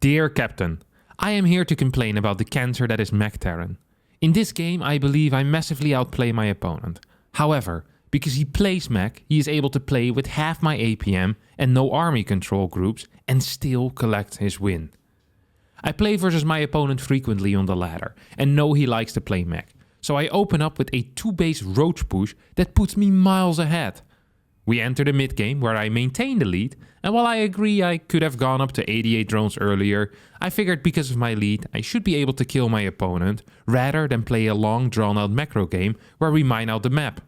Dear Captain, I am here to complain about the cancer that is Mech Terran. In this game, I believe I massively outplay my opponent. However, because he plays mech, he is able to play with half my APM and no army control groups and still collect his win. I play versus my opponent frequently on the ladder and know he likes to play mech, so I open up with a 2-base roach push that puts me miles ahead. We enter the mid game where I maintain the lead, and while I agree I could have gone up to 88 drones earlier, I figured because of my lead I should be able to kill my opponent rather than play a long drawn out macro game where we mine out the map.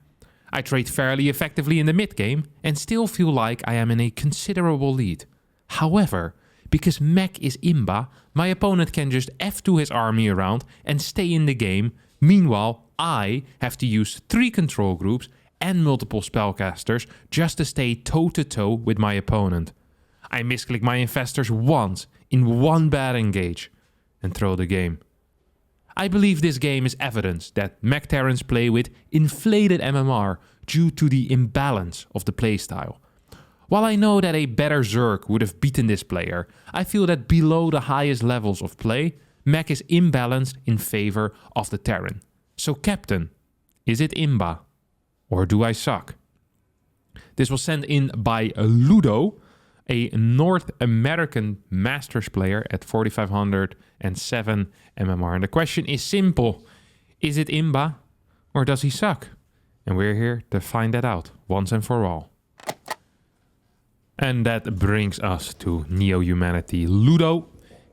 I trade fairly effectively in the mid game and still feel like I am in a considerable lead. However, because mech is IMBA, my opponent can just F2 his army around and stay in the game. Meanwhile, I have to use 3 control groups and multiple spellcasters just to stay toe-to-toe with my opponent. I misclick my infestors once in one bad engage and throw the game. I believe this game is evidence that Mech Terrans play with inflated MMR due to the imbalance of the playstyle. While I know that a better Zerg would have beaten this player, I feel that below the highest levels of play, Mech is imbalanced in favor of the Terran. So Captain, is it IMBA? Or do I suck? This was sent in by Ludo, a North American Masters player at 4,507 MMR. And the question is simple. Is it IMBA or does he suck? And we're here to find that out once and for all. And that brings us to Neo-Humanity Ludo.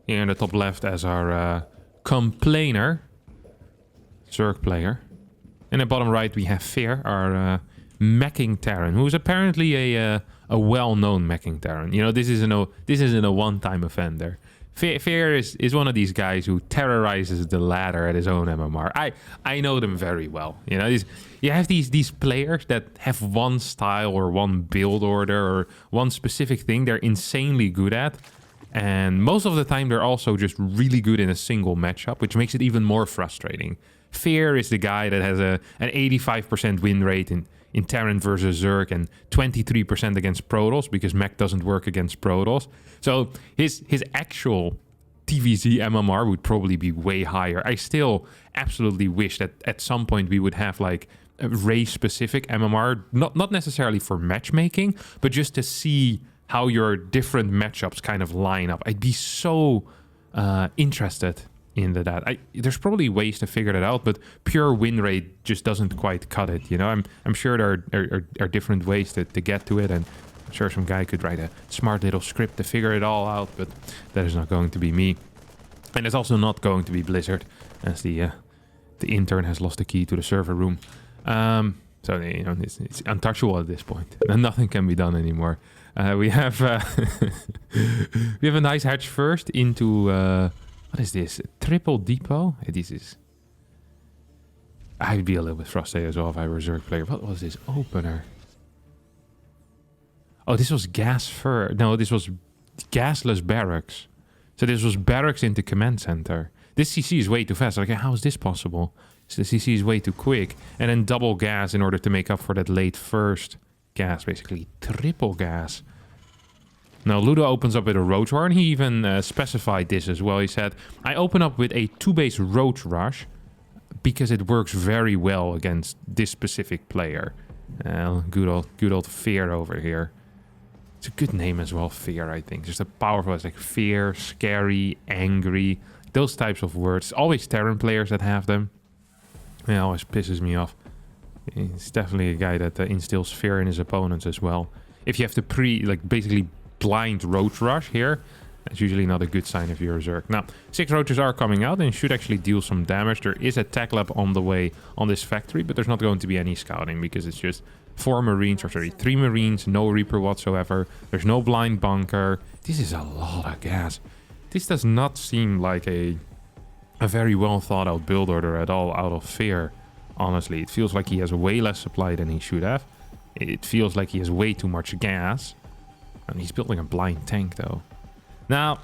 Here in the top left as our complainer, Zerg player. In the bottom right we have Fear, our meching Terran, who is apparently a well-known meching Terran. You know, this isn't a one-time offender. Fear is one of these guys who terrorizes the ladder at his own MMR. I know them very well. You know, you have these players that have one style or one build order or one specific thing they're insanely good at. And most of the time they're also just really good in a single matchup, which makes it even more frustrating. Fear is the guy that has an 85% win rate in Terran versus Zerg and 23% against Protoss because mech doesn't work against Protoss. So his actual TVZ MMR would probably be way higher. I still absolutely wish that at some point we would have like a race-specific MMR, not necessarily for matchmaking, but just to see how your different matchups kind of line up. I'd be so interested into that. There's probably ways to figure that out, but pure win rate just doesn't quite cut it. You know, I'm sure there are different ways to get to it, and I'm sure some guy could write a smart little script to figure it all out, but that is not going to be me. And it's also not going to be Blizzard, as the intern has lost the key to the server room. So you know, it's untouchable at this point, and nothing can be done anymore. We have we have a nice hatch first into. What is this? Triple depot? This is... I'd be a little bit frustrated as well if I were a Zerg player. What was this opener? Oh, this was gas fur. No, this was gasless barracks. So this was barracks into command center. This CC is way too fast. Like, how is this possible? So the CC is way too quick. And then double gas in order to make up for that late first gas. Basically, triple gas. Now, Ludo opens up with a Roach War, and he even specified this as well. He said, I open up with a 2-base Roach Rush because it works very well against this specific player. Good old Fear over here. It's a good name as well, Fear, I think. Just a powerful, it's like fear, scary, angry, those types of words. Always Terran players that have them. It always pisses me off. He's definitely a guy that instills fear in his opponents as well. If you have to basically blind Roach Rush here, that's usually not a good sign if you're a Zerg. Now, 6 Roaches are coming out and should actually deal some damage. There is a tech lab on the way on this factory, but there's not going to be any scouting because it's just 3 Marines, no Reaper whatsoever. There's no blind bunker. This is a lot of gas. This does not seem like a very well thought out build order at all out of Fear. Honestly, it feels like he has way less supply than he should have. It feels like he has way too much gas. And he's building a blind tank, though. Now,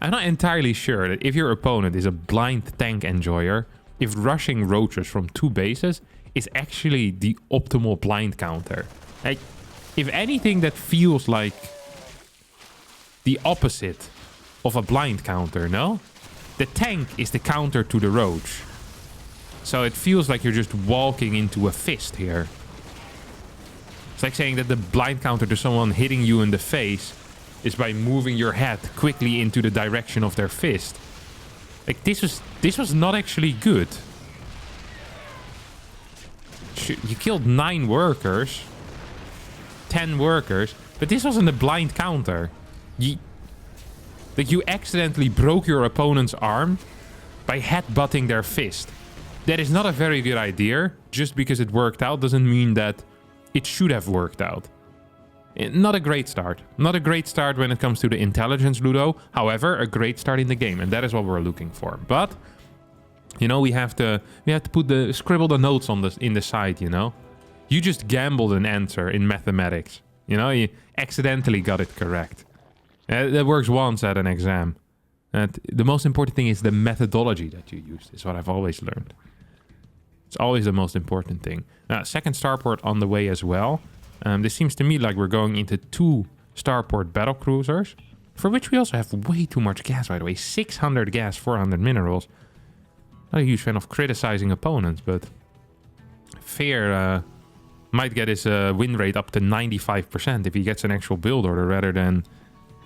I'm not entirely sure that if your opponent is a blind tank enjoyer, if rushing roaches from 2 bases is actually the optimal blind counter. Like, if anything, that feels like the opposite of a blind counter, no? The tank is the counter to the roach. So it feels like you're just walking into a fist here. It's like saying that the blind counter to someone hitting you in the face is by moving your head quickly into the direction of their fist. Like, this was not actually good. You killed 9 workers. 10 workers. But this wasn't a blind counter. You accidentally broke your opponent's arm by headbutting their fist. That is not a very good idea. Just because it worked out doesn't mean that it should have worked out. Not a great start. Not a great start when it comes to the intelligence, Ludo. However, a great start in the game, and that is what we're looking for. But, you know, we have to scribble the notes on in the side, you know. You just gambled an answer in mathematics. You know, you accidentally got it correct. That works once at an exam. And the most important thing is the methodology that you used, is what I've always learned. It's always the most important thing. Second starport on the way as well. This seems to me like we're going into 2 starport battle cruisers, for which we also have way too much gas, by the way. 600 gas, 400 minerals. Not a huge fan of criticizing opponents, but Fear might get his win rate up to 95% if he gets an actual build order rather than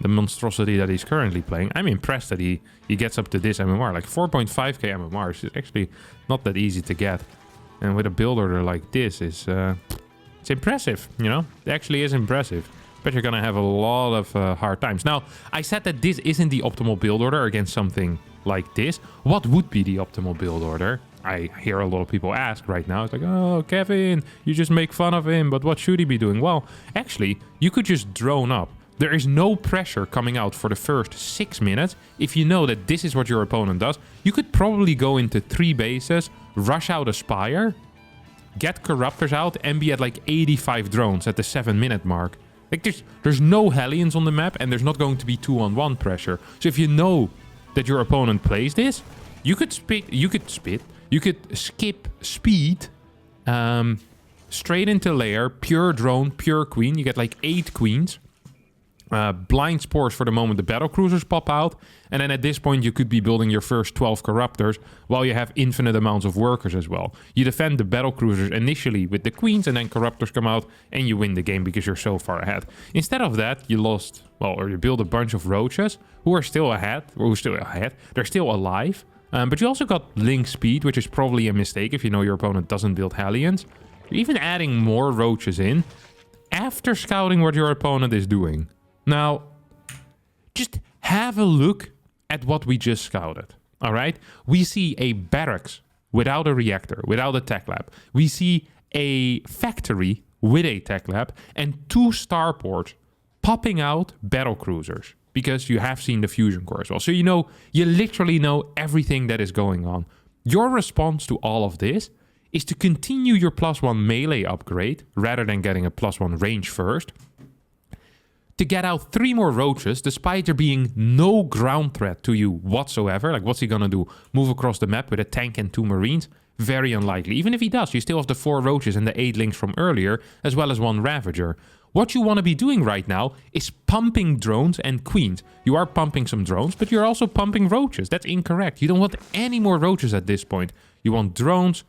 the monstrosity that he's currently playing. I'm impressed that he gets up to this MMR. Like 4.5k MMR is actually not that easy to get. And with a build order like this, it's impressive, you know? It actually is impressive. But you're gonna have a lot of hard times. Now, I said that this isn't the optimal build order against something like this. What would be the optimal build order? I hear a lot of people ask right now. It's like, oh, Kevin, you just make fun of him, but what should he be doing? Well, actually, you could just drone up. There is no pressure coming out for the first 6 minutes. If you know that this is what your opponent does, you could probably go into 3 bases, rush out a Spire, get Corruptors out, and be at like 85 drones at the 7-minute mark. Like, there's no Hellions on the map, and there's not going to be 2-on-1 pressure. So if you know that your opponent plays this, you could skip speed, straight into lair, pure drone, pure queen. You get like 8 queens. Blind spores for the moment the battle cruisers pop out, and then at this point you could be building your first 12 corruptors while you have infinite amounts of workers as well. You defend the battle cruisers initially with the queens, and then corruptors come out and you win the game because you're so far ahead. Instead of that, you lost, well, or you build a bunch of roaches who are still ahead, they're still alive, but you also got link speed, which is probably a mistake if you know your opponent doesn't build Hellions. You're even adding more roaches in after scouting what your opponent is doing. Now, just have a look at what we just scouted, all right? We see a barracks without a reactor, without a tech lab. We see a factory with a tech lab and 2 starports popping out battle cruisers because you have seen the fusion core as well. So you literally know everything that is going on. Your response to all of this is to continue your +1 melee upgrade rather than getting a +1 range first, to get out 3 more roaches, despite there being no ground threat to you whatsoever. Like, what's he gonna do? Move across the map with a tank and 2 marines? Very unlikely. Even if he does, you still have the 4 roaches and the 8 links from earlier, as well as 1 ravager. What you want to be doing right now is pumping drones and queens. You are pumping some drones, but you're also pumping roaches. That's incorrect. You don't want any more roaches at this point. You want drones.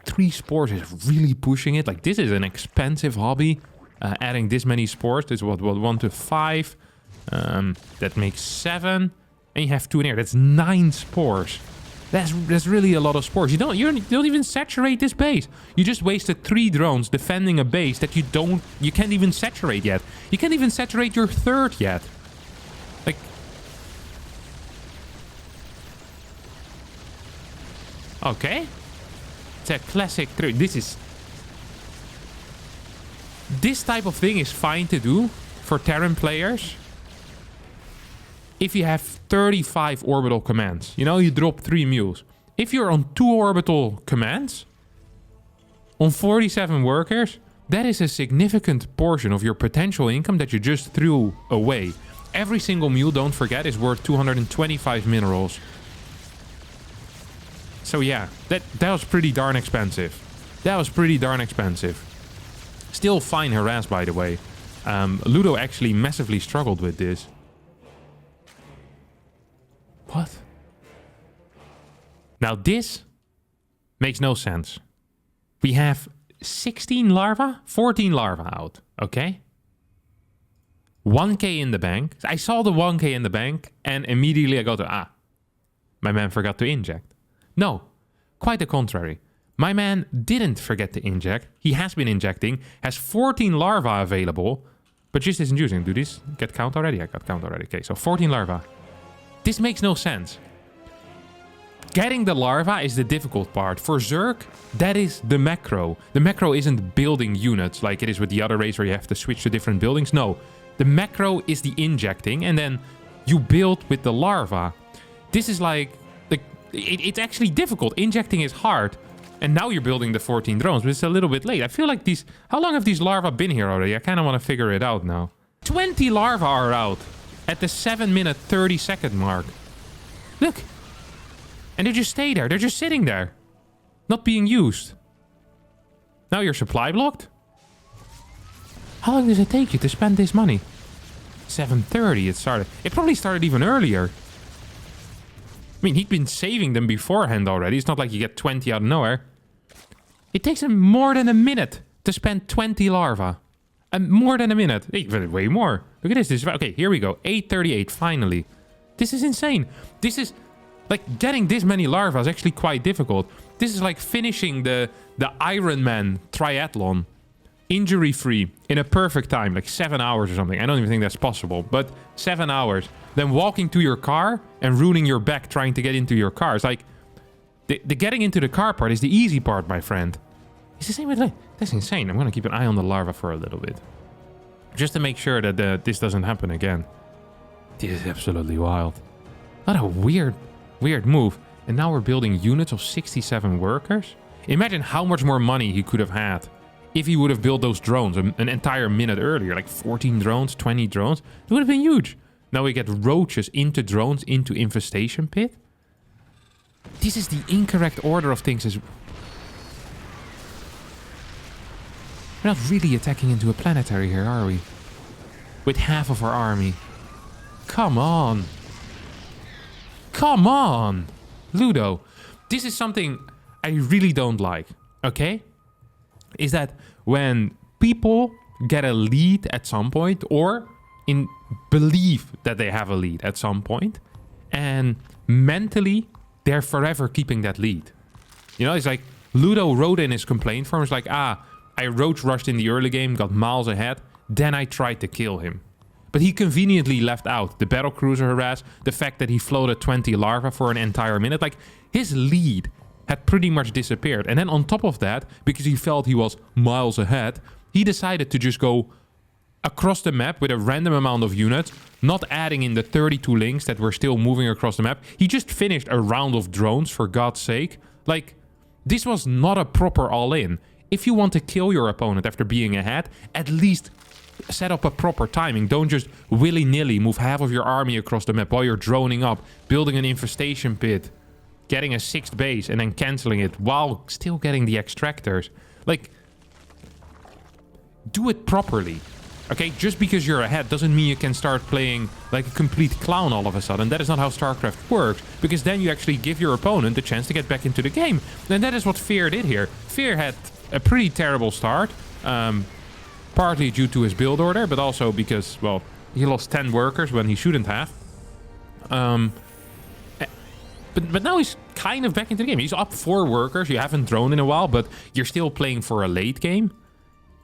3 spores is really pushing it. Like, this is an expensive hobby. Adding this many spores, this is what 1 to 5. That makes 7, and you have 2 in here. That's 9 spores. That's really a lot of spores. You don't even saturate this base. You just wasted 3 drones defending a base that you can't even saturate yet. You can't even saturate your 3rd yet. Like, okay, it's a classic. This type of thing is fine to do for Terran players if you have 35 orbital commands. You know, you drop 3 mules. If you're on 2 orbital commands, on 47 workers, that is a significant portion of your potential income that you just threw away. Every single mule, don't forget, is worth 225 minerals. So yeah, that was pretty darn expensive. Still fine harass, by the way. Ludo actually massively struggled with this. What? Now this makes no sense. We have 16 larva, 14 larva out, okay? 1k in the bank. I saw the 1k in the bank and immediately I go to, my man forgot to inject. No, quite the contrary. My man didn't forget to inject. He has been injecting, has 14 larva available, but just isn't using. Do this get count already? I got count already. Okay, so 14 larva. This makes no sense. Getting the larva is the difficult part. For Zerg, that is the macro. The macro isn't building units like it is with the other race where you have to switch to different buildings. No, the macro is the injecting and then you build with the larva. This is like, it's actually difficult. Injecting is hard. And now you're building the 14 drones, but it's a little bit late. I feel like these... How long have these larvae been here already? I kind of want to figure it out now. 20 larvae are out at the 7-minute 30-second mark. Look. And they just stay there. They're just sitting there. Not being used. Now your supply blocked? How long does it take you to spend this money? 7:30 it started. It probably started even earlier. I mean, he'd been saving them beforehand already. It's not like you get 20 out of nowhere. It takes him more than a minute to spend 20 larvae. And more than a minute. Even way more. Look at this. Okay, here we go. 8:38, finally. This is insane. This is... Like, getting this many larvae is actually quite difficult. This is like finishing the Iron Man triathlon. Injury-free. In a perfect time. Like 7 hours or something. I don't even think that's possible. But 7 hours. Then walking to your car and ruining your back trying to get into your car. It's like... The getting into the car part is the easy part, my friend. It's the same with... That's insane. I'm going to keep an eye on the larva for a little bit. Just to make sure that this doesn't happen again. This is absolutely wild. What a weird move. And now we're building units of 67 workers. Imagine how much more money he could have had if he would have built those drones an entire minute earlier. Like 14 drones, 20 drones. It would have been huge. Now we get roaches into drones, into infestation pit. This is the incorrect order of things. We're not really attacking into a planetary here, are we? With half of our army. Come on. Come on. Ludo. This is something I really don't like. Okay? Is that when people get a lead at some point or believe that they have a lead at some point and mentally they're forever keeping that lead. You know, it's like Ludo wrote in his complaint form. It's like, I roach rushed in the early game, got miles ahead, then I tried to kill him. But he conveniently left out the battlecruiser harass, the fact that he floated 20 larvae for an entire minute. Like, his lead had pretty much disappeared. And then on top of that, because he felt he was miles ahead, he decided to just go across the map with a random amount of units, not adding in the 32 links that were still moving across the map. He just finished a round of drones, for God's sake. Like, this was not a proper all-in. If you want to kill your opponent after being ahead, at least set up a proper timing. Don't just willy-nilly move half of your army across the map while you're droning up, building an infestation pit, getting a 6th base, and then cancelling it while still getting the extractors. Like, do it properly. Okay, just because you're ahead doesn't mean you can start playing like a complete clown all of a sudden. That is not how StarCraft works, because then you actually give your opponent the chance to get back into the game. And that is what Fear did here. Fear had a pretty terrible start, partly due to his build order, but also because, well, he lost 10 workers when he shouldn't have. But now he's kind of back into the game. He's up 4 workers. You haven't drawn in a while, but you're still playing for a late game.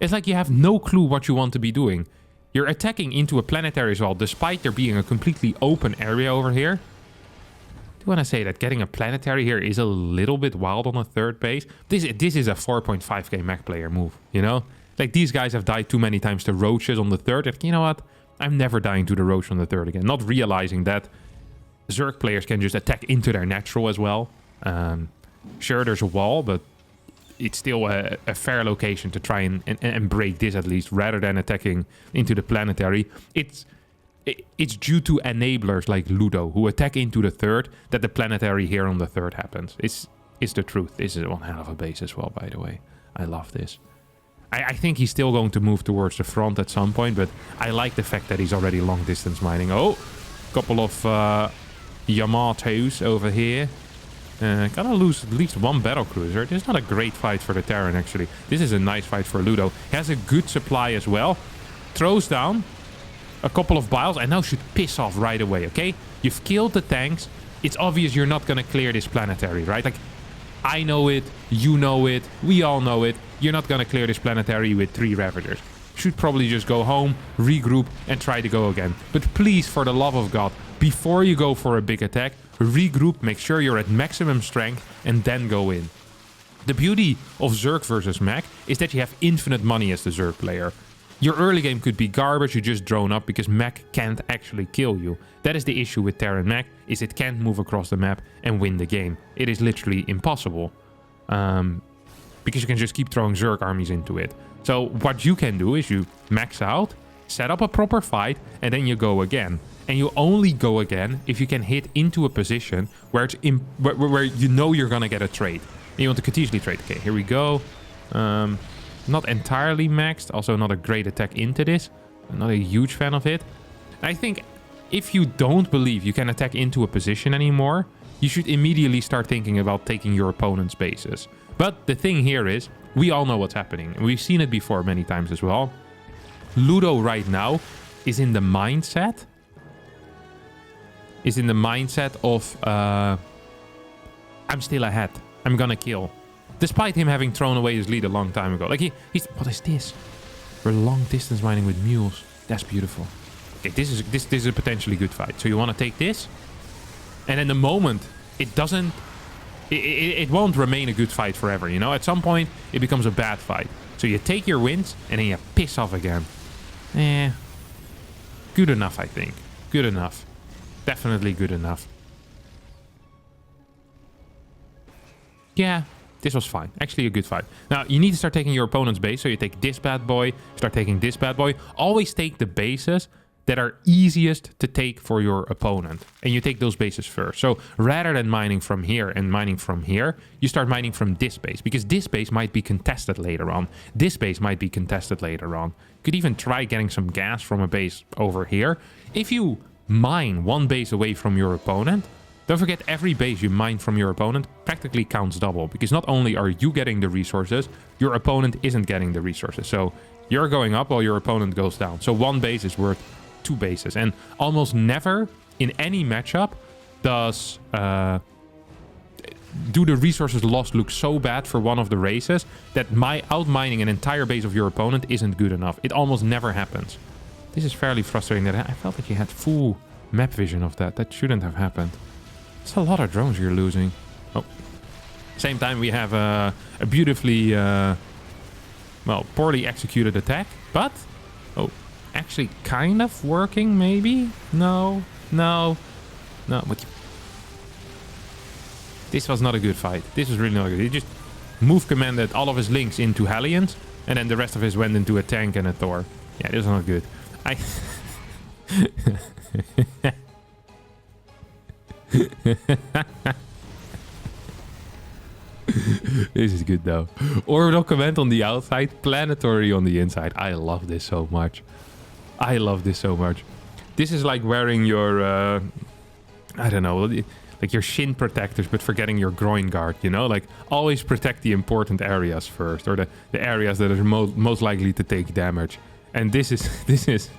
It's like you have no clue what you want to be doing. You're attacking into a planetary as well, despite there being a completely open area over here. I do want to say that getting a planetary here is a little bit wild on a 3rd base. This is a 4.5k mech player move, you know? Like, these guys have died too many times to roaches on the 3rd. Like, you know what? I'm never dying to the roach on the 3rd again. Not realizing that Zerg players can just attack into their natural as well. Sure, there's a wall, but it's still a fair location to try and break this at least, rather than attacking into the planetary. It's due to enablers like Ludo, who attack into the 3rd, that the planetary here on the 3rd happens. It's the truth. This is one hell of a base as well, by the way. I love this. I think he's still going to move towards the front at some point, but I like the fact that he's already long distance mining. Oh, couple of Yamatos over here. Gotta lose at least one battle cruiser. This is not a great fight for the Terran, actually. This is a nice fight for Ludo. He has a good supply as well. Throws down a couple of biles and now should piss off right away, okay? You've killed the tanks. It's obvious you're not gonna clear this planetary, right? Like, I know it, you know it, we all know it. You're not gonna clear this planetary with 3 Ravagers. Should probably just go home, regroup, and try to go again. But please, for the love of God, before you go for a big attack, regroup, make sure you're at maximum strength, and then go in. The beauty of Zerg versus Mech is that you have infinite money as the Zerg player. Your early game could be garbage, you just drone up because Mech can't actually kill you. That is the issue with Terran Mech, is it can't move across the map and win the game. It is literally impossible. Because you can just keep throwing Zerg armies into it. So what you can do is you max out, set up a proper fight, and then you go again. And you only go again if you can hit into a position where it's where you know you're gonna get a trade. And you want to continuously trade. Okay, here we go. Not entirely maxed. Also not a great attack into this. I'm not a huge fan of it. I think if you don't believe you can attack into a position anymore, you should immediately start thinking about taking your opponent's bases. But the thing here is, we all know what's happening. We've seen it before many times as well. Ludo right now is in the mindset of I'm still ahead. I'm gonna kill. Despite him having thrown away his lead a long time ago. Like he's what is this? We're long distance mining with mules. That's beautiful. Okay, this is a potentially good fight. So you want to take this, and in the moment it doesn't. It won't remain a good fight forever, you know? At some point, it becomes a bad fight. So you take your wins, and then you piss off again. Good enough, I think. Good enough. Definitely good enough. Yeah, this was fine. Actually a good fight. Now, you need to start taking your opponent's base. So you take this bad boy, start taking this bad boy. Always take the bases that are easiest to take for your opponent. And you take those bases first. So rather than mining from here and mining from here, you start mining from this base. Because this base might be contested later on. This base might be contested later on. You could even try getting some gas from a base over here. If you mine one base away from your opponent, don't forget every base you mine from your opponent practically counts double. Because not only are you getting the resources, your opponent isn't getting the resources. So you're going up while your opponent goes down. So one base is worth 2 bases. And almost never in any matchup do the resources lost look so bad for one of the races that outmining an entire base of your opponent isn't good enough. It almost never happens. This is fairly frustrating. That I felt that you had full map vision of that. That shouldn't have happened. It's a lot of drones you're losing. Oh. Same time we have a beautifully poorly executed attack, but actually kind of working, maybe? No. But this was not a good fight. This was really not good. He just move commanded all of his links into Hellions, and then the rest of his went into a tank and a Thor. Yeah, this was not good. This is good though. Orbital command on the outside, planetary on the inside. I love this so much. I love this so much. This is like wearing your, I don't know, like your shin protectors, but forgetting your groin guard, you know? Like, always protect the important areas first, or the areas that are most likely to take damage. And this is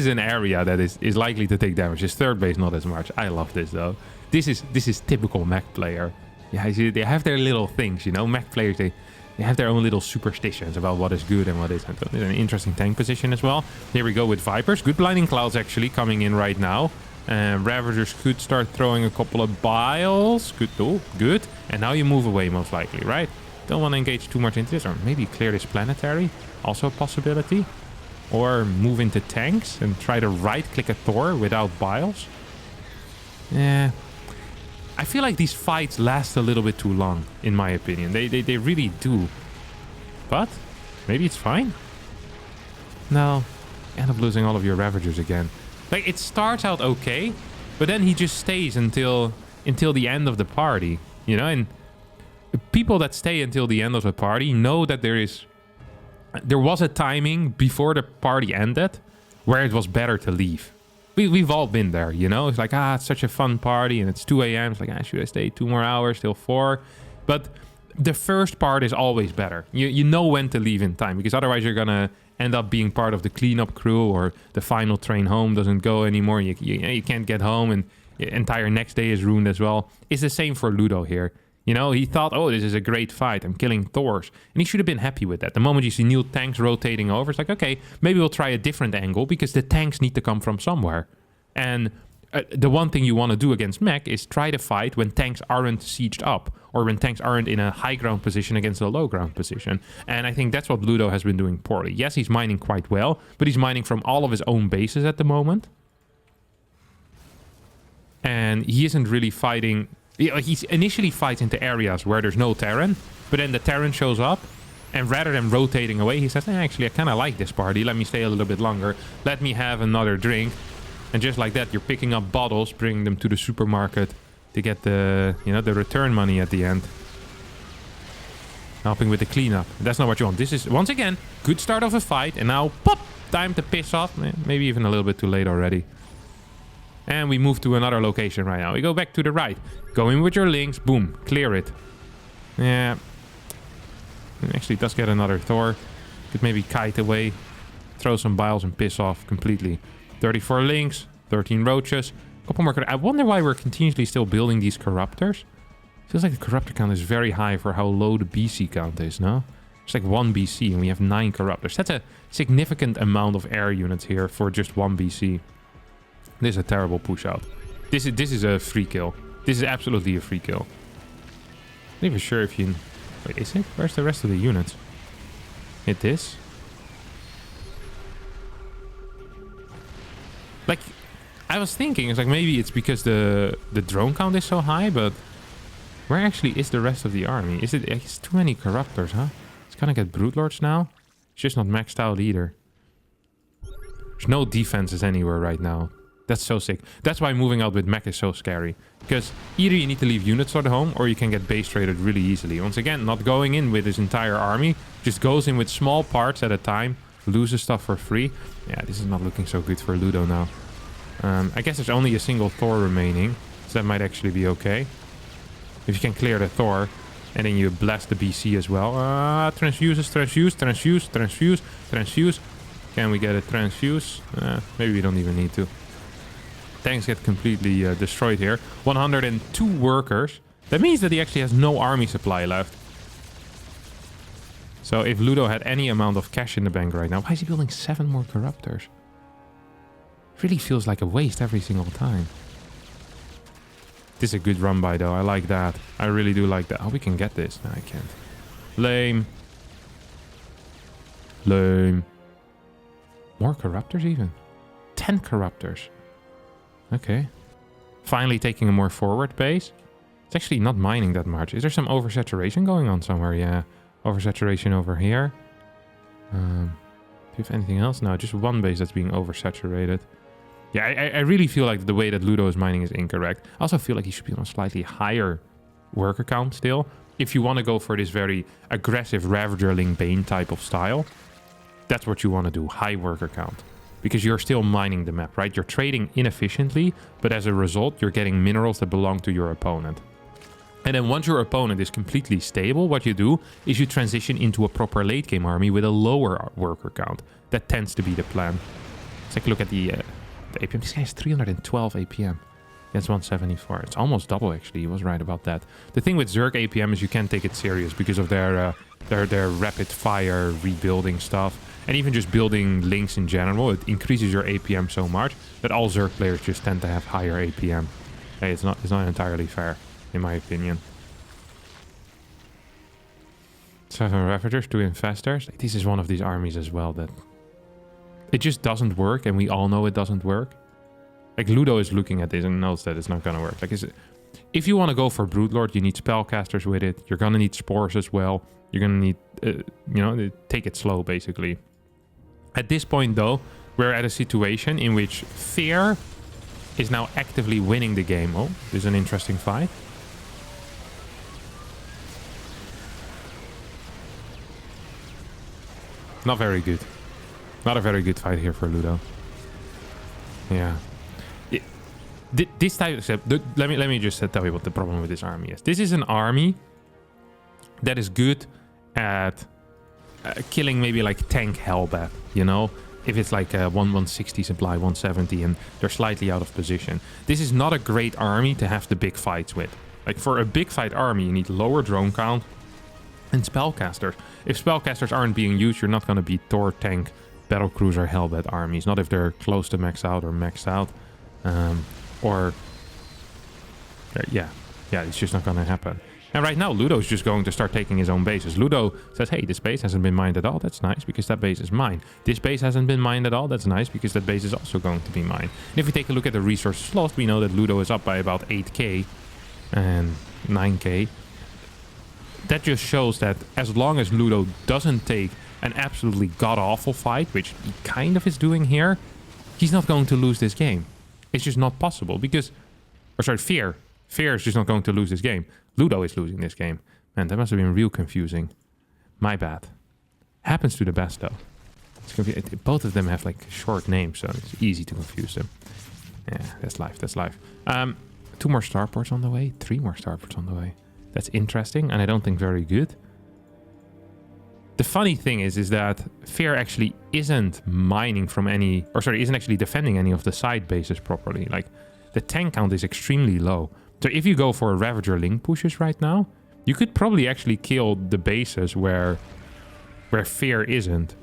an area that is likely to take damage. His third base, not as much. I love this, though. This is typical mech player. Yeah, they have their little things, you know? Mech players, they have their own little superstitions about what is good and what isn't. There's an interesting tank position as well. Here we go with Vipers. Good blinding clouds actually coming in right now. Ravagers could start throwing a couple of biles. Good. Oh, good. And now you move away most likely, right? Don't want to engage too much into this. Or maybe clear this planetary. Also a possibility. Or move into tanks and try to right-click a Thor without biles. Yeah. I feel like these fights last a little bit too long, in my opinion. They really do. But maybe it's fine. No. End up losing all of your Ravagers again. Like, it starts out okay, but then he just stays until the end of the party, you know? And people that stay until the end of the party know that there was a timing before the party ended where it was better to leave. We've all been there, you know? It's like, it's such a fun party and it's 2 a.m. It's like, should I stay 2 more hours till 4? But the first part is always better. You know when to leave in time, because otherwise you're going to end up being part of the cleanup crew, or the final train home doesn't go anymore. You can't get home and the entire next day is ruined as well. It's the same for Ludo here. You know, he thought, oh, this is a great fight. I'm killing Thors. And he should have been happy with that. The moment you see new tanks rotating over, it's like, okay, maybe we'll try a different angle, because the tanks need to come from somewhere. And the one thing you want to do against mech is try to fight when tanks aren't sieged up, or when tanks aren't in a high ground position against a low ground position. And I think that's what Ludo has been doing poorly. Yes, he's mining quite well, but he's mining from all of his own bases at the moment. And he isn't really fighting... He initially fights into areas where there's no Terran, but then the Terran shows up, and rather than rotating away, he says, actually, I kind of like this party. Let me stay a little bit longer. Let me have another drink. And just like that, you're picking up bottles, bringing them to the supermarket to get the, the return money at the end. Helping with the cleanup. That's not what you want. This is, once again, good start of a fight, and now, pop, time to piss off. Maybe even a little bit too late already. And we move to another location right now. We go back to the right. Go in with your links. Boom. Clear it. Yeah. Actually, does get another Thor. Could maybe kite away. Throw some biles and piss off completely. 34 links. 13 roaches. A couple more. I wonder why we're continuously still building these corruptors. Feels like the corruptor count is very high for how low the BC count is, no? It's like 1 BC and we have 9 corruptors. That's a significant amount of air units here for just 1 BC. This is a terrible push out. This is a free kill. This is absolutely a free kill. Not even sure if you... Wait, is it? Where's the rest of the units? Hit this. Like, I was thinking, it's like maybe it's because the drone count is so high, but where actually is the rest of the army? Is it? It's too many corruptors, huh? It's gonna get brute lords now. It's just not maxed out either. There's no defenses anywhere right now. That's so sick. That's why moving out with mech is so scary. Because either you need to leave units for the home, or you can get base traded really easily. Once again, not going in with his entire army. Just goes in with small parts at a time. Loses stuff for free. Yeah, this is not looking so good for Ludo now. I guess there's only a single Thor remaining. So that might actually be okay. If you can clear the Thor. And then you blast the BC as well. Transfuses, transfuse, transfuse, transfuse, transfuse. Can we get a transfuse? Maybe we don't even need to. Tanks get completely destroyed here. 102 workers. That means that he actually has no army supply left. So if Ludo had any amount of cash in the bank right now... Why is he building 7 more corruptors? Really feels like a waste every single time. This is a good run by though. I like that. I really do like that. Oh, we can get this. No, I can't. Lame. Lame. More corruptors even. 10 corruptors. Okay. Finally taking a more forward base. It's actually not mining that much. Is there some oversaturation going on somewhere? Yeah. Oversaturation over here. Do you have anything else? No, just one base that's being oversaturated. Yeah, I really feel like the way that Ludo is mining is incorrect. I also feel like he should be on a slightly higher worker count still. If you want to go for this very aggressive Ravagerling Bane type of style, that's what you want to do. High worker count. Because you're still mining the map, right? You're trading inefficiently, but as a result, you're getting minerals that belong to your opponent. And then once your opponent is completely stable, what you do is you transition into a proper late game army with a lower worker count. That tends to be the plan. Let's take a look at the APM. This guy has 312 APM against 174. It's almost double actually. He was right about that. The thing with Zerg APM is you can't take it serious because of their rapid fire rebuilding stuff. And even just building links in general, it increases your APM so much that all Zerg players just tend to have higher APM. Hey, it's not entirely fair, in my opinion. 7 Ravagers, 2 Infestors. This is one of these armies as well that... It just doesn't work, and we all know it doesn't work. Like, Ludo is looking at this and knows that it's not gonna work. Like, if you want to go for Brood Lord, you need Spellcasters with it. You're gonna need Spores as well. You're gonna need, take it slow, basically. At this point, though, we're at a situation in which Fear is now actively winning the game. Oh, this is an interesting fight. Not very good. Not a very good fight here for Ludo. Yeah. This type of... Let me just tell you what the problem with this army is. This is an army that is good at killing maybe like tank hellbat, you know? If it's like a 160 supply, 170, and they're slightly out of position. This is not a great army to have the big fights with. Like, for a big fight army, you need lower drone count and spellcasters. If spellcasters aren't being used, you're not going to beat Thor tank, battlecruiser, hellbat armies. Not if they're close to max out or maxed out. Yeah, it's just not going to happen. And right now, Ludo's just going to start taking his own bases. Ludo says, hey, this base hasn't been mined at all. That's nice, because that base is mine. This base hasn't been mined at all. That's nice, because that base is also going to be mine. And if we take a look at the resources lost, we know that Ludo is up by about 8k and 9k. That just shows that as long as Ludo doesn't take an absolutely god-awful fight, which he kind of is doing here, he's not going to lose this game. It's just not possible, because... Or sorry, Fear. Fear is just not going to lose this game. Ludo is losing this game. Man, that must have been real confusing. My bad. Happens to the best, though. Both of them have, like, short names, so it's easy to confuse them. Yeah, that's life, that's life. 2 more starports on the way. 3 more starports on the way. That's interesting, and I don't think very good. The funny thing is that Fear actually isn't mining from any... Or sorry, isn't actually defending any of the side bases properly. Like, the tank count is extremely low. So if you go for a Ravager link pushes right now, you could probably actually kill the bases where Fear isn't.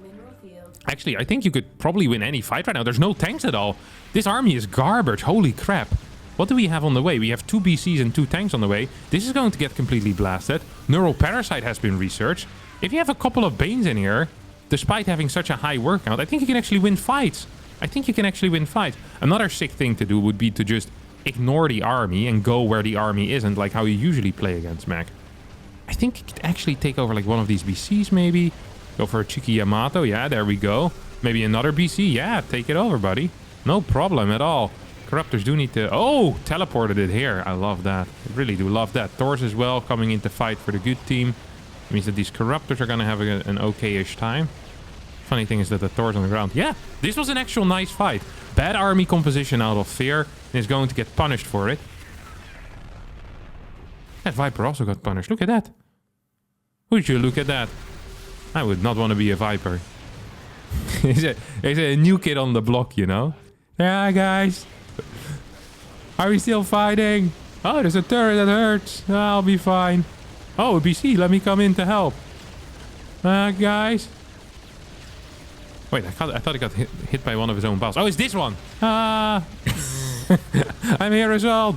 Actually, I think you could probably win any fight right now. There's no tanks at all. This army is garbage. Holy crap. What do we have on the way? We have 2 BCs and 2 tanks on the way. This is going to get completely blasted. Neural Parasite has been researched. If you have a couple of Banes in here, despite having such a high work count, I think you can actually win fights. Another sick thing to do would be to just ignore the army and go where the army isn't, like how you usually play against mech. I think you could actually take over like one of these BCs maybe. Go for a cheeky Yamato. Yeah, there we go. Maybe another BC. Yeah, take it over, buddy. No problem at all. Corruptors do need to... Oh, teleported it here. I love that. I really do love that. Thors as well coming into fight for the good team. It means that these Corruptors are going to have an okay-ish time. Funny thing is that the Thor's on the ground. Yeah, this was an actual nice fight. Bad army composition out of Fear, and is going to get punished for it. That Viper also got punished. Look at that. Would you look at that? I would not want to be a Viper. He's a new kid on the block, you know? Yeah, guys. Are we still fighting? Oh, there's a turret that hurts. I'll be fine. Oh, a BC, let me come in to help. Guys. Wait, I thought he got hit by one of his own balls. Oh, it's this one. I'm here as well.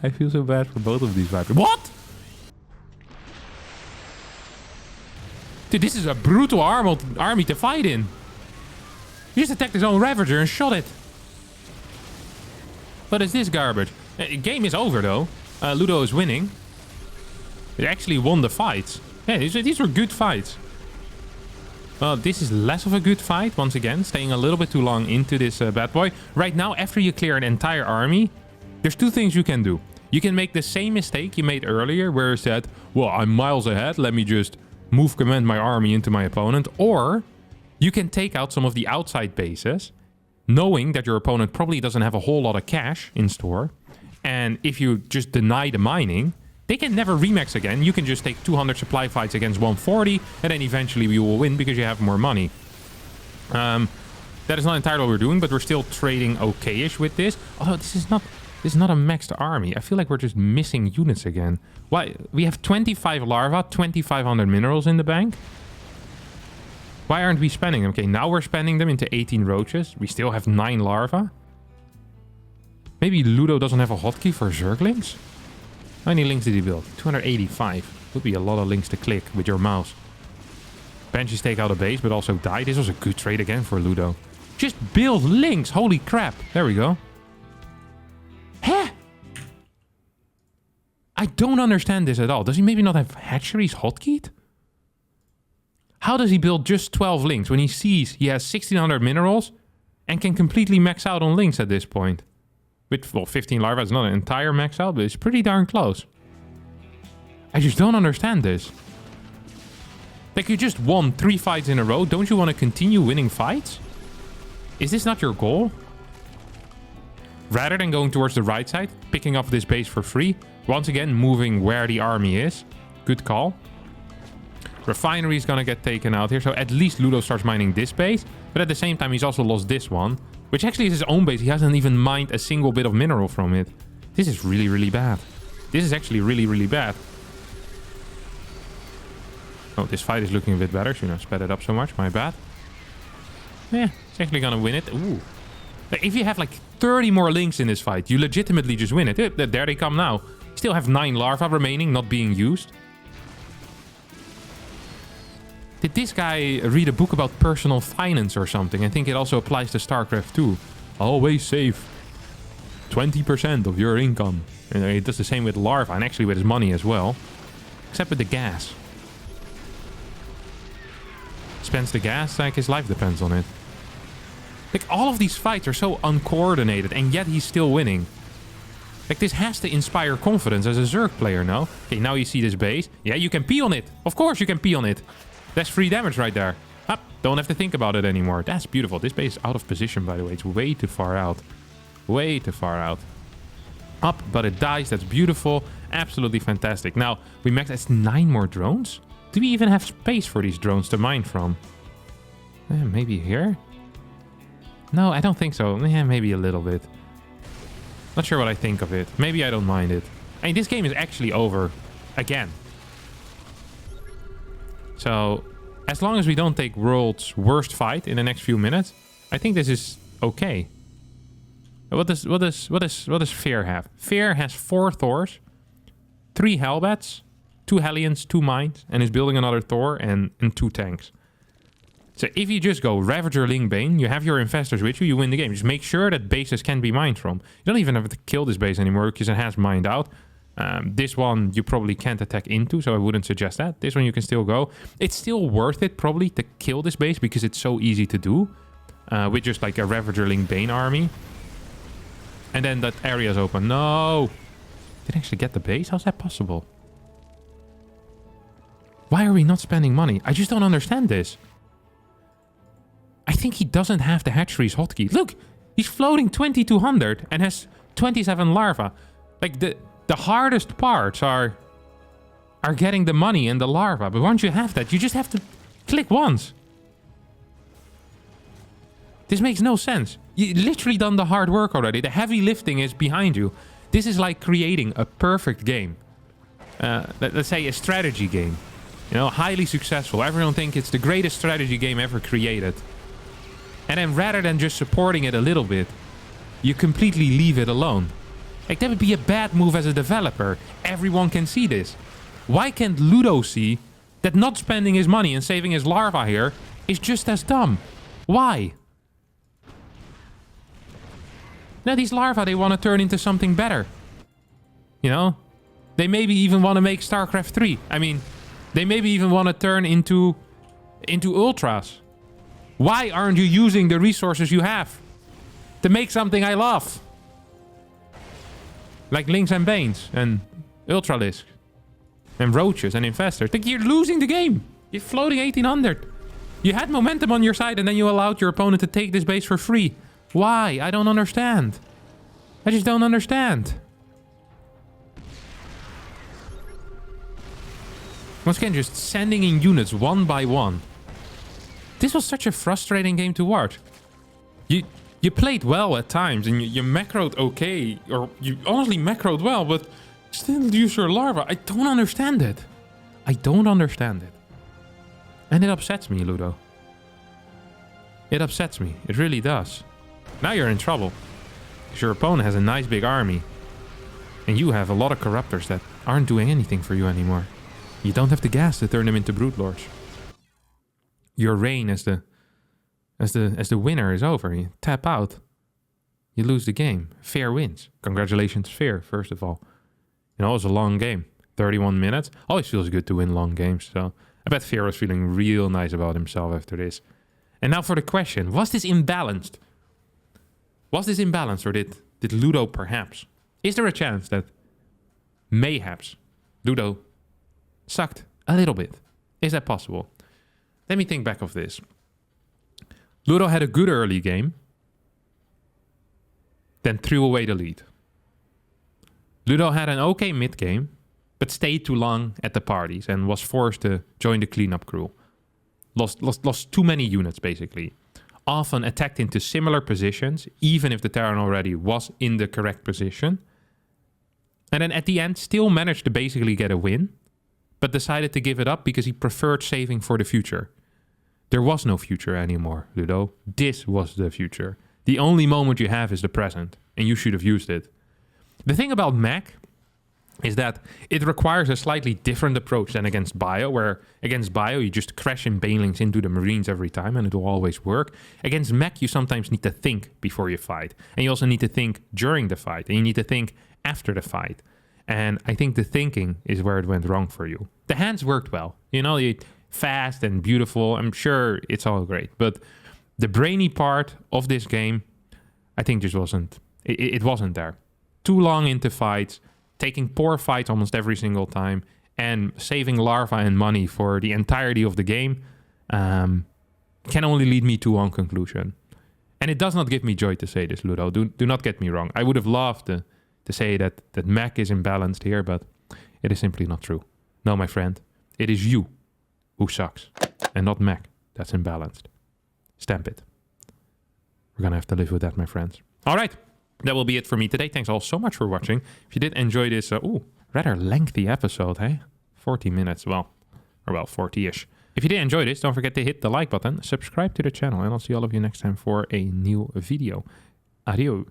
I feel so bad for both of these Vipers. What? Dude, this is a brutal army to fight in. He just attacked his own Ravager and shot it. What is this garbage? Game is over, though. Ludo is winning. They actually won the fights. Yeah, these were good fights. Well, this is less of a good fight, once again. Staying a little bit too long into this bad boy. Right now, after you clear an entire army, there's 2 things you can do. You can make the same mistake you made earlier, where you said, well, I'm miles ahead. Let me just move command my army into my opponent. Or you can take out some of the outside bases, knowing that your opponent probably doesn't have a whole lot of cash in store. And if you just deny the mining, they can never remax again. You can just take 200 supply fights against 140, and then eventually you will win because you have more money. That is not entirely what we're doing, but we're still trading okay-ish with this. Although this is not a maxed army. I feel like we're just missing units again. Why? We have 25 larva, 2,500 minerals in the bank. Why aren't we spending them? Okay, now we're spending them into 18 roaches. We still have 9 larva. Maybe Ludo doesn't have a hotkey for Zerglings? How many links did he build? 285. Would be a lot of links to click with your mouse. Banshees take out a base, but also die. This was a good trade again for Ludo. Just build links. Holy crap. There we go. Huh? I don't understand this at all. Does he maybe not have hatcheries hotkeyed? How does he build just 12 links when he sees he has 1,600 minerals and can completely max out on links at this point? With, well, 15 larvae is not an entire max out, but it's pretty darn close. I just don't understand this. Like, you just won 3 fights in a row. Don't you want to continue winning fights? Is this not your goal? Rather than going towards the right side, picking up this base for free, once again, moving where the army is. Good call. Refinery is going to get taken out here, so at least Ludo starts mining this base. But at the same time, he's also lost this one, which actually is his own base. He hasn't even mined a single bit of mineral from it. This is really, really bad. This is actually really, really bad. Oh, this fight is looking a bit better. Shouldn't have sped it up so much. My bad. Yeah, it's actually going to win it. Ooh. Like, if you have like 30 more links in this fight, you legitimately just win it. There they come now. Still have 9 larvae remaining, not being used. Did this guy read a book about personal finance or something? I think it also applies to StarCraft 2. Always save 20% of your income. And it does the same with larvae and actually with his money as well. Except with the gas. Spends the gas like his life depends on it. Like, all of these fights are so uncoordinated, and yet he's still winning. Like, this has to inspire confidence as a Zerg player, no? Okay, now you see this base. Yeah, you can pee on it. Of course you can pee on it. That's free damage right there. Up, don't have to think about it anymore. That's beautiful. This base is out of position, by the way. It's way too far out. Way too far out. Up, but it dies. That's beautiful. Absolutely fantastic. Now, we maxed. That's 9 more drones? Do we even have space for these drones to mine from? Maybe here? No, I don't think so. Yeah, maybe a little bit. Not sure what I think of it. Maybe I don't mind it. I mean, this game is actually over. Again. So, as long as we don't take world's worst fight in the next few minutes, I think this is okay. What does Fear have? Fear has 4 Thors, 3 Hellbats, 2 Hellions, 2 Mines, and is building another Thor and 2 tanks. So if you just go Ravager, Ling Bane, you have your investors with you, you win the game. Just make sure that bases can be mined from. You don't even have to kill this base anymore because it has mined out. This one you probably can't attack into, so I wouldn't suggest that. This one you can still go. It's still worth it probably to kill this base because it's so easy to do. With just like a Ravager, Ling Bane army. And then that area is open. No! Did I actually get the base? How's that possible? Why are we not spending money? I just don't understand this. I think he doesn't have the hatcheries hotkey. Look! He's floating 2200 and has 27 larvae. Like, the hardest parts are getting the money and the larvae. But once you have that, you just have to click once. This makes no sense. You literally done the hard work already. The heavy lifting is behind you. This is like creating a perfect game. Let's say a strategy game. You know, highly successful. Everyone thinks it's the greatest strategy game ever created. And then rather than just supporting it a little bit, you completely leave it alone. Like, that would be a bad move as a developer. Everyone can see this. Why can't Ludo see that not spending his money and saving his larvae here is just as dumb? Why? Now these larvae, they want to turn into something better. You know? They maybe even want to make StarCraft 3. I mean, they maybe even want to turn into ultras. Why aren't you using the resources you have to make something I love? Like Links and Banes and Ultralisks and Roaches and Investors. Like, you're losing the game. You're floating 1800. You had momentum on your side and then you allowed your opponent to take this base for free. Why? I don't understand. I just don't understand. Once again, just sending in units one by one. This was such a frustrating game to watch. You played well at times and you macroed okay. Or you honestly macroed well, but still use your larva. I don't understand it. I don't understand it. And it upsets me, Ludo. It upsets me. It really does. Now you're in trouble. Because your opponent has a nice big army. And you have a lot of corruptors that aren't doing anything for you anymore. You don't have the gas to turn them into brood lords. Your reign as the winner is over. You tap out. You lose the game. Fear wins. Congratulations, Fear, first of all. You know, it was a long game. 31 minutes. Always feels good to win long games. So I bet Fear was feeling real nice about himself after this. And now for the question. Was this imbalanced? Was this imbalanced, or did Ludo perhaps? Is there a chance that mayhaps Ludo sucked a little bit? Is that possible? Let me think back of this. Ludo had a good early game, then threw away the lead. Ludo had an okay mid game, but stayed too long at the parties and was forced to join the cleanup crew. Lost too many units, basically. Often attacked into similar positions, even if the Terran already was in the correct position. And then at the end, still managed to basically get a win, but decided to give it up because he preferred saving for the future. There was no future anymore, Ludo. This was the future. The only moment you have is the present, and you should have used it. The thing about mech is that it requires a slightly different approach than against bio, where against bio you just crash in banelings into the marines every time and it will always work. Against mech you sometimes need to think before you fight, and you also need to think during the fight, and you need to think after the fight. And I think the thinking is where it went wrong for you. The hands worked well, fast and beautiful. I'm sure it's all great, but the brainy part of this game, I think just wasn't. It wasn't there. Too long into fights, taking poor fights almost every single time, and saving larva and money for the entirety of the game can only lead me to one conclusion. And it does not give me joy to say this, Ludo. Do not get me wrong. I would have loved to say that mech is imbalanced here, but it is simply not true. No, my friend, it is you who sucks, and not mech that's imbalanced. Stamp it. We're gonna have to live with that, my friends. All right. That will be it for me today. Thanks all so much for watching. If you did enjoy this, rather lengthy episode, hey? 40 minutes, or 40-ish. If you did enjoy this, don't forget to hit the like button, subscribe to the channel, and I'll see all of you next time for a new video. Adieu.